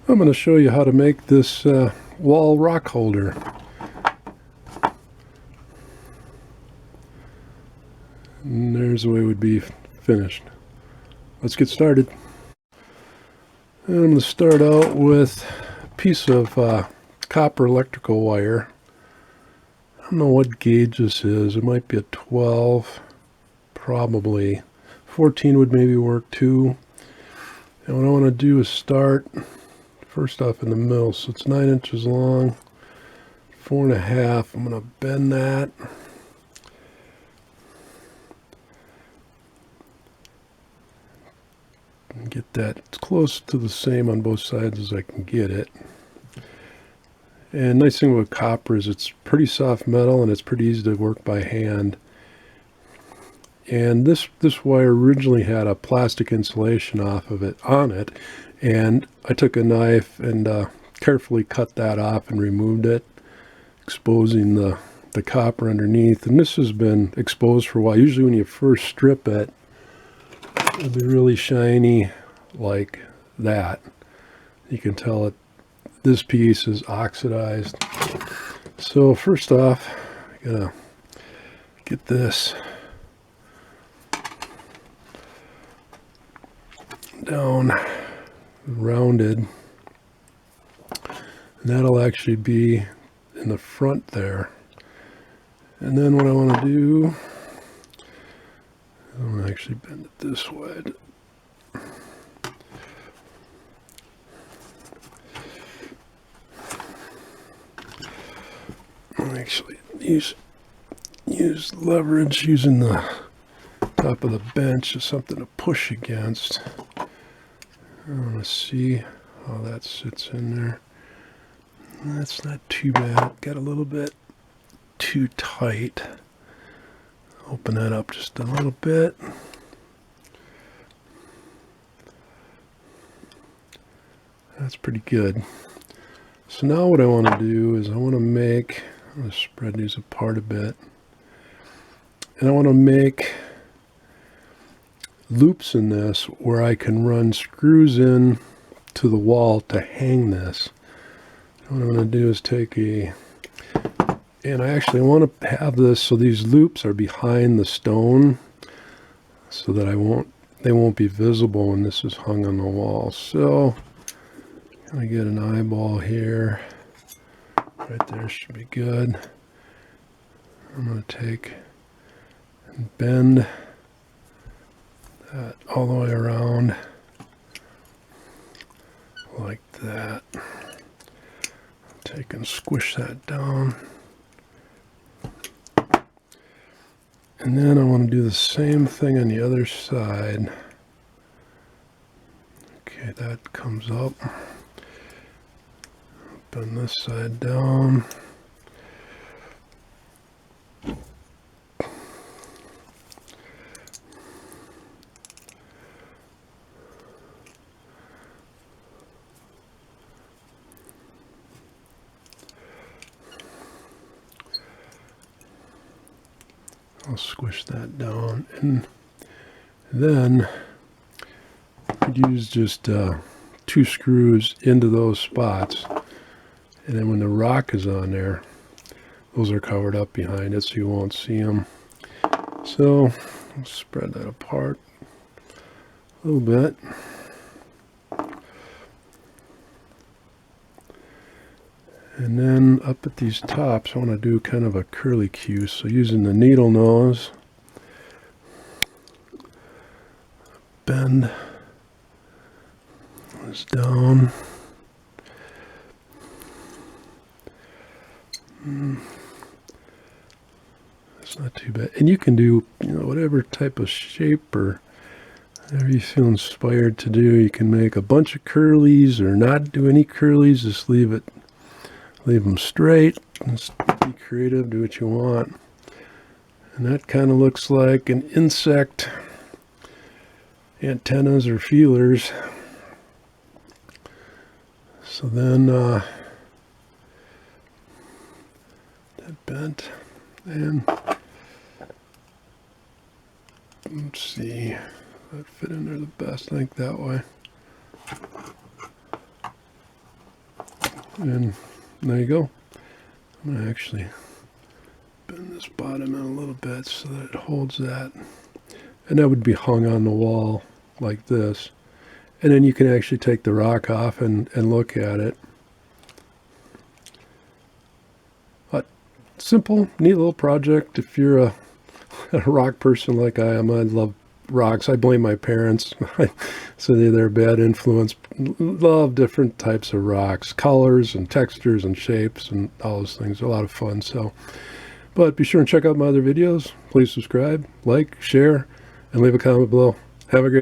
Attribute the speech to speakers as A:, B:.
A: I'm going to show you how to make this wall rock holder. And there's the way it would be finished. Let's get started. I'm going to start out with a piece of copper electrical wire. I don't know what gauge this is. It might be a 12, probably. 14 would maybe work too. And what I want to do is start first off in the middle. So it's 9 inches long, 4.5. I'm going to bend that. And get that as close to the same on both sides as I can get it. And nice thing with copper is it's pretty soft metal and it's pretty easy to work by hand. And this wire originally had a plastic insulation on it, and I took a knife and carefully cut that off and removed it, exposing the copper underneath. And this has been exposed for a while. Usually when you first strip it, it'll be really shiny like that. You can tell this piece is oxidized. So first off, I gotta get this down rounded, and that'll actually be in the front there. And then what I want to do, I'm going to actually bend it this way. I'll actually use leverage using the top of the bench as something to push against. I want to see how that sits in there. That's not too bad. Got a little bit too tight. Open that up just a little bit. That's pretty good. So now what I want to do is I'm going to spread these apart a bit. And I want to make loops in this where I can run screws in to the wall to hang this. What I'm going to do is and I actually want to have this so these loops are behind the stone so that they won't be visible when this is hung on the wall. So I'm going to get an eyeball here. Right there should be good. I'm going to take and bend that all the way around like that. Take and squish that down. And then I want to do the same thing on the other side. Okay, that comes up. Bend this side down. I'll squish that down, and then I'd use just 2 screws into those spots, and then when the rock is on there, those are covered up behind it so you won't see them. So I'll spread that apart a little bit. And then up at these tops, I want to do kind of a curly Q. So using the needle nose, bend this down. That's not too bad. And you can do, whatever type of shape or whatever you feel inspired to do. You can make a bunch of curlies or not do any curlies. Just leave them straight. Just be creative, do what you want. And that kind of looks like an insect antennas or feelers. So then that bent, and let's see, that fit in there the best. I think that way. And there you go. I'm going to actually bend this bottom in a little bit so that it holds that. And that would be hung on the wall like this. And then you can actually take the rock off and look at it. But simple, neat little project. If you're a rock person like I am, I love rocks. I blame my parents. So they're a bad influence. Love different types of rocks, colors and textures and shapes and all those things. A lot of fun. So, but be sure and check out my other videos. Please subscribe, like, share, and leave a comment below. Have a great